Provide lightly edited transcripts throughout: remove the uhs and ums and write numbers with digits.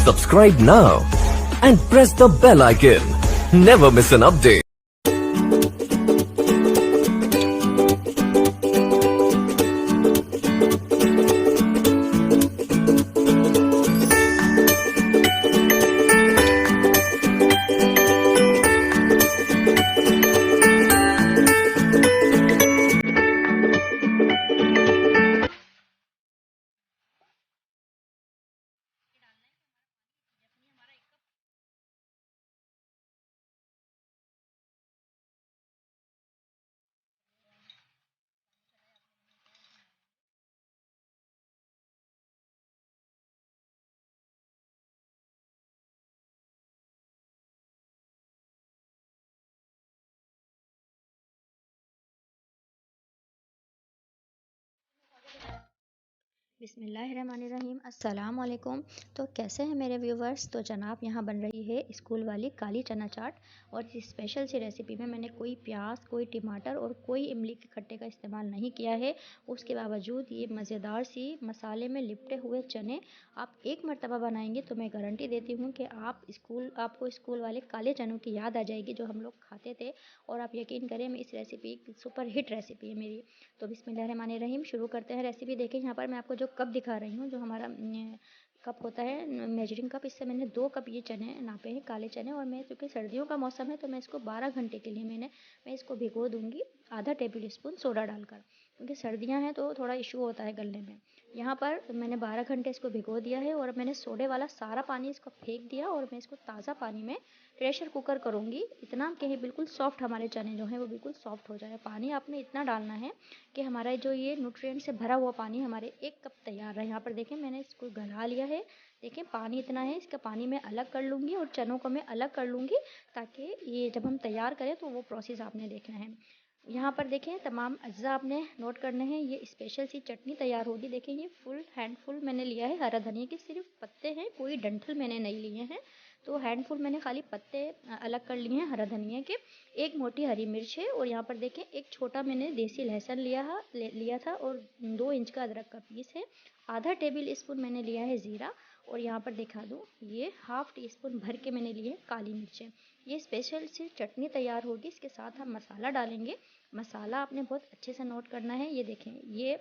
Subscribe now and press the bell icon. Never miss an update. बिस्मिल्लाहिर्रहमानिर्रहीम अस्सलाम वालेकुम। तो कैसे हैं मेरे व्यूवर्स। तो जनाब यहाँ बन रही है स्कूल वाली काली चना चाट, और इस स्पेशल सी रेसिपी में मैंने कोई प्याज, कोई टमाटर और कोई इमली के खट्टे का इस्तेमाल नहीं किया है। उसके बावजूद ये मज़ेदार सी मसाले में लिपटे हुए चने आप एक मरतबा बनाएंगे तो मैं गारंटी देती हूँ कि आपको स्कूल वाले काले चनों की याद आ जाएगी जो हम लोग खाते थे। और आप यकीन करें, मैं इस रेसिपी सुपर हिट रेसिपी है मेरी। तो बिस्मिल्लाहिर्रहमानिर्रहीम शुरू करते हैं रेसिपी। देखिए यहाँ पर मैं आपको जो कप दिखा रही हूँ, जो हमारा कप होता है मेजरिंग कप, इससे मैंने 2 कप ये चने नापे हैं, काले चने। और मैं, क्योंकि सर्दियों का मौसम है, तो मैं इसको 12 घंटे के लिए मैं इसको भिगो दूंगी आधा टेबल स्पून सोडा डालकर, क्योंकि सर्दियाँ हैं तो थोड़ा इशू होता है गलने में। यहाँ पर मैंने 12 घंटे इसको भिगो दिया है, और मैंने सोडे वाला सारा पानी इसको फेंक दिया, और मैं इसको ताज़ा पानी में प्रेशर कुकर करूँगी। इतना कि बिल्कुल सॉफ्ट हमारे चने जो हैं वो बिल्कुल सॉफ्ट हो जाए। पानी आपने इतना डालना है कि हमारा जो ये न्यूट्रिएंट से भरा हुआ पानी हमारे 1 कप तैयार है। यहाँ पर देखें मैंने इसको गला लिया है। देखें पानी इतना है, इसका पानी मैं अलग कर लूँगी और चनों को मैं अलग कर लूँगी, ताकि ये जब हम तैयार करें तो वो प्रोसेस आपने देखना है। यहाँ पर देखें तमाम अज्जा आपने नोट करने हैं। ये स्पेशल सी चटनी तैयार होगी। देखें ये फुल हैंडफुल मैंने लिया है हरा धनिया के, सिर्फ पत्ते हैं, कोई डंठल मैंने नहीं लिए हैं। तो हैंडफुल मैंने खाली पत्ते अलग कर लिए हैं हरा धनिया के। एक मोटी हरी मिर्च है, और यहाँ पर देखें एक छोटा मैंने देसी लहसुन लिया था, और 2 इंच का अदरक का पीस है। आधा टेबल स्पून मैंने लिया है ज़ीरा, और यहाँ पर दिखा दूँ ये हाफ़ टी स्पून भर के मैंने लिए काली मिर्चें। ये स्पेशल सी चटनी तैयार होगी। इसके साथ हम मसाला डालेंगे। मसाला आपने बहुत अच्छे से नोट करना है। ये देखें, ये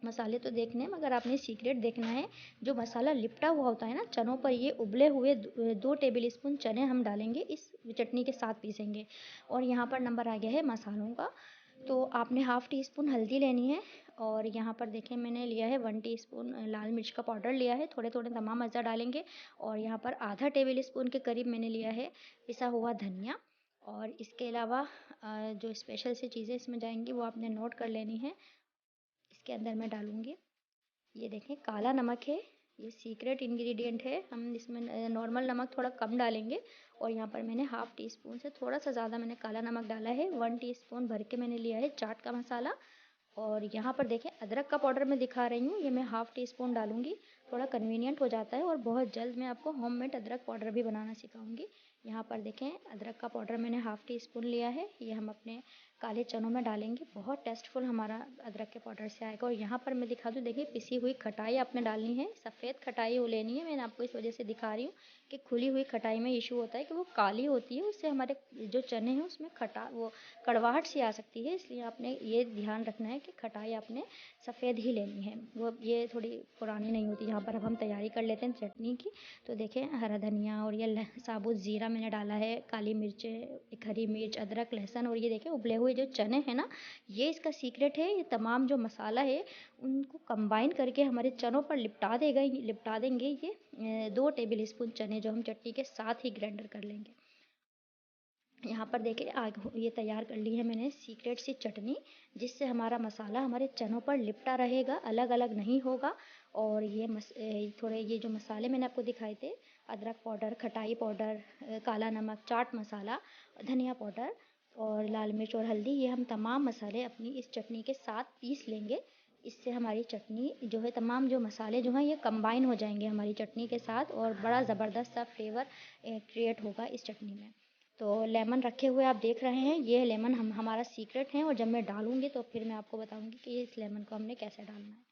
मसाले तो देखने हैं, मगर आपने सीक्रेट देखना है। जो मसाला लिपटा हुआ होता है ना चनों पर, ये उबले हुए 2 टेबल स्पून चने हम डालेंगे, इस चटनी के साथ पीसेंगे। और यहाँ पर नंबर आ गया है मसालों का। तो आपने हाफ़ टी स्पून हल्दी लेनी है, और यहाँ पर देखें मैंने लिया है 1 टीस्पून लाल मिर्च का पाउडर लिया है। थोड़े थोड़े तमाम अज़ा डालेंगे। और यहाँ पर आधा टेबल स्पून के करीब मैंने लिया है पिसा हुआ धनिया। और इसके अलावा जो स्पेशल सी चीज़ें इसमें जाएंगी वो आपने नोट कर लेनी है। इसके अंदर मैं डालूँगी, ये देखें काला नमक है। ये सीक्रेट इंग्रेडिएंट है। हम इसमें नॉर्मल नमक थोड़ा कम डालेंगे। और यहाँ पर मैंने हाफ़ टी स्पून से थोड़ा सा ज़्यादा मैंने काला नमक डाला है। 1 टीस्पून भर के मैंने लिया है चाट का मसाला। और यहाँ पर देखें अदरक का पाउडर मैं दिखा रही हूँ, ये मैं हाफ़ टी स्पून डालूँगी। थोड़ा कन्वीनियंट हो जाता है, और बहुत जल्द मैं आपको होममेड अदरक पाउडर भी बनाना सिखाऊंगी। यहाँ पर देखें अदरक का पाउडर मैंने हाफ़ टी स्पून लिया है। ये हम अपने काले चनों में डालेंगे। बहुत टेस्टफुल हमारा अदरक के पाउडर से आएगा। और यहाँ पर मैं दिखा दूँ, देखिए पिसी हुई खटाई आपने डालनी है। सफ़ेद खटाई वो लेनी है। मैंने आपको इस वजह से दिखा रही हूँ कि खुली हुई खटाई में इशू होता है कि वो काली होती है, उससे हमारे जो चने हैं उसमें वो कड़वाहट सी आ सकती है। इसलिए आपने ये ध्यान रखना है कि खटाई आपने सफ़ेद ही लेनी है, वो ये थोड़ी पुरानी नहीं होती। यहाँ पर अब हम तैयारी कर लेते हैं चटनी की। तो देखें हरा धनिया और ये साबुत ज़ीरा मैंने डाला है, काली मिर्चें, एक हरी मिर्च, अदरक, लहसुन, और ये देखें उबले हुए जो चने हैं ना, ये इसका सीक्रेट है। ये तमाम जो मसाला है उनको कंबाइन करके हमारे चनों पर लिपटा देंगे ये 2 टेबल स्पून चने, जो हम चटनी के साथ ही ग्राइंडर कर लेंगे। यहाँ पर देखिए आग ये तैयार कर ली है मैंने सीक्रेट सी चटनी, जिससे हमारा मसाला हमारे चनों पर लिपटा रहेगा, अलग अलग नहीं होगा। और थोड़े ये जो मसाले मैंने आपको दिखाए थे, अदरक पाउडर, खटाई पाउडर, काला नमक, चाट मसाला, धनिया पाउडर और लाल मिर्च और हल्दी, ये हम तमाम मसाले अपनी इस चटनी के साथ पीस लेंगे। इससे हमारी चटनी जो है, तमाम जो मसाले जो हैं ये कंबाइन हो जाएंगे हमारी चटनी के साथ, और बड़ा ज़बरदस्त सा फ्लेवर क्रिएट होगा इस चटनी में। तो लेमन रखे हुए आप देख रहे हैं, ये लेमन हमारा सीक्रेट है। और जब मैं डालूँगी तो फिर मैं आपको बताऊँगी कि इस लेमन को हमने कैसे डालना है।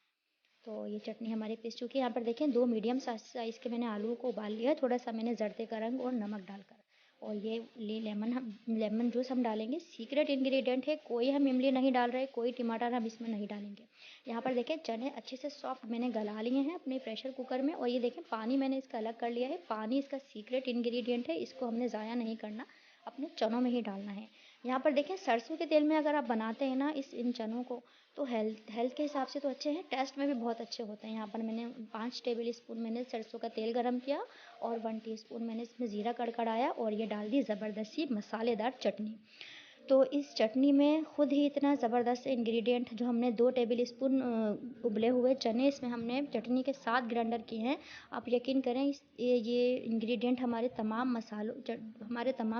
तो ये चटनी हमारी पिस चुकी है। यहाँ पर देखें 2 मीडियम साइज़ के मैंने आलू को उबाल लिया है, थोड़ा-सा मैंने ज़र्दे का रंग और नमक डालकर। और ये लेमन जूस हम डालेंगे, सीक्रेट इंग्रेडिएंट है, कोई हम इमली नहीं डाल रहे, कोई टमाटर हम इसमें नहीं डालेंगे। यहाँ पर देखें चने अच्छे से सॉफ्ट मैंने गला लिए हैं अपने प्रेशर कुकर में, और ये देखें पानी मैंने इसका अलग कर लिया है। पानी इसका सीक्रेट इंग्रेडिएंट है, इसको हमने ज़ाया नहीं करना, अपने चनों में ही डालना है। यहाँ पर देखें सरसों के तेल में अगर आप बनाते हैं ना इन चनों को, तो हेल्थ के हिसाब से तो अच्छे हैं, टेस्ट में भी बहुत अच्छे होते हैं। यहाँ पर मैंने 5 टेबल स्पून मैंने सरसों का तेल गरम किया और 1 टीस्पून मैंने इसमें ज़ीरा कड़कड़ाया और ये डाल दी ज़बरदस्त सी मसालेदार चटनी। तो इस चटनी में खुद ही इतना ज़बरदस्त इंग्रेडिएंट, जो हमने 2 टेबल स्पून उबले हुए चने इसमें हमने चटनी के साथ ग्राइंडर किए हैं। आप यकीन करें ये इंग्रेडिएंट हमारे तमाम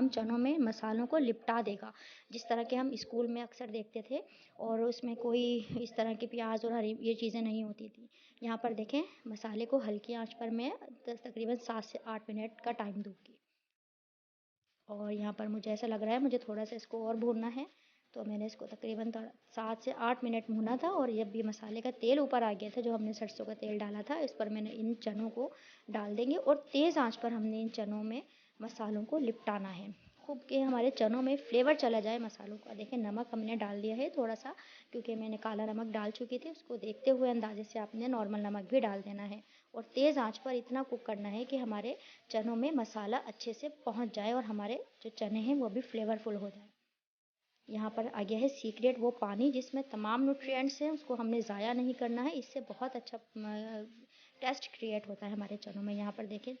चनों में मसालों को लिपटा देगा, जिस तरह के हम स्कूल में अक्सर देखते थे, और उसमें कोई इस तरह की प्याज और हरी ये चीज़ें नहीं होती थी। यहाँ पर देखें मसाले को हल्की आंच पर मैं तकरीबन 7 से 8 मिनट का टाइम दूँगी। और यहाँ पर मुझे ऐसा लग रहा है मुझे थोड़ा सा इसको और भूनना है, तो मैंने इसको तकरीबन 7 से 8 मिनट भूना था। और जब ये मसाले का तेल ऊपर आ गया था, जो हमने सरसों का तेल डाला था, इस पर मैंने इन चनों को डाल देंगे और तेज़ आंच पर हमने इन चनों में मसालों को लिपटाना है, खूब के हमारे चनों में फ्लेवर चला जाए मसालों का। देखिए नमक हमने डाल दिया है थोड़ा सा, क्योंकि मैंने काला नमक डाल चुकी थी, उसको देखते हुए अंदाजे से आपने नॉर्मल नमक भी डाल देना है। और तेज़ आंच पर इतना कुक करना है कि हमारे चनों में मसाला अच्छे से पहुंच जाए और हमारे जो चने हैं वो भी फ्लेवरफुल हो जाए। यहाँ पर आ गया है सीक्रेट वो पानी, जिसमें तमाम न्यूट्रिएंट्स हैं, उसको हमने ज़ाया नहीं करना है, इससे बहुत अच्छा टेस्ट क्रिएट होता है हमारे चनों में। यहाँ पर देखें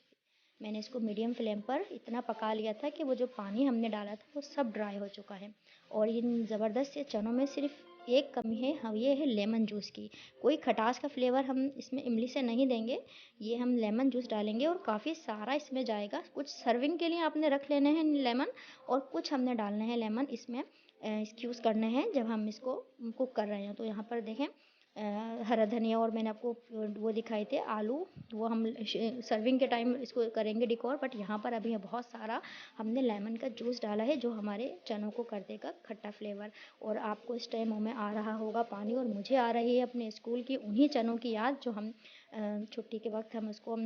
मैंने इसको मीडियम फ्लेम पर इतना पका लिया था कि वो जो पानी हमने डाला था वो सब ड्राई हो चुका है। और इन ज़बरदस्त से चनों में सिर्फ एक कमी है, हम ये है लेमन जूस की। कोई खटास का फ्लेवर हम इसमें इमली से नहीं देंगे, ये हम लेमन जूस डालेंगे और काफ़ी सारा इसमें जाएगा। कुछ सर्विंग के लिए आपने रख लेने हैं लेमन, और कुछ हमने डालने हैं लेमन इसमें एक्सक्यूज़ करने हैं जब हम इसको कुक कर रहे हैं। तो यहाँ पर देखें हरा धनिया, और मैंने आपको वो दिखाए थे आलू, वो हम सर्विंग के टाइम इसको करेंगे डिकोर, बट यहाँ पर अभी बहुत सारा हमने लेमन का जूस डाला है, जो हमारे चनों को कर देगा खट्टा फ्लेवर। और आपको इस टाइम मुँह में आ रहा होगा पानी, और मुझे आ रही है अपने स्कूल की उन्हीं चनों की याद, जो हम छुट्टी के वक्त हम उसको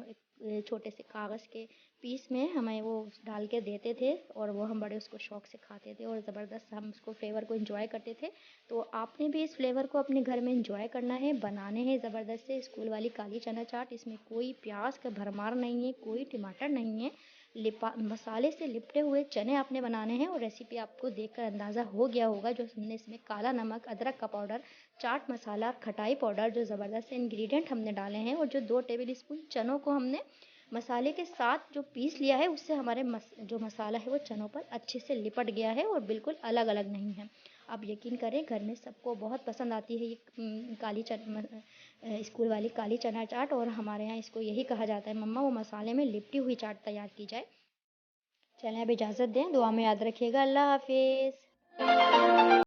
एक छोटे से कागज़ के पीस में हमें वो डाल के देते थे, और वो हम बड़े उसको शौक़ से खाते थे और ज़बरदस्त हम उसको फ्लेवर को एंजॉय करते थे। तो आपने भी इस फ्लेवर को अपने घर में एंजॉय करना है, बनाने हैं ज़बरदस्त से स्कूल वाली काली चना चाट। इसमें कोई प्याज का भरमार नहीं है, कोई टमाटर नहीं है, मसाले से लिपटे हुए चने आपने बनाने हैं। और रेसिपी आपको देखकर अंदाज़ा हो गया होगा, जो हमने इसमें काला नमक, अदरक का पाउडर, चाट मसाला, खटाई पाउडर, जो ज़बरदस्त से इंग्रेडिएंट हमने डाले हैं, और जो 2 टेबल स्पून चनों को हमने मसाले के साथ जो पीस लिया है, उससे हमारे जो मसाला है वो चनों पर अच्छे से लिपट गया है और बिल्कुल अलग अलग नहीं है। आप यकीन करें घर में सबको बहुत पसंद आती है ये स्कूल वाली काली चना चाट, और हमारे यहाँ इसको यही कहा जाता है, मम्मा वो मसाले में लिपटी हुई चाट तैयार की जाए। चलें अब इजाज़त दें, दुआ में याद रखिएगा। अल्लाह हाफिज़।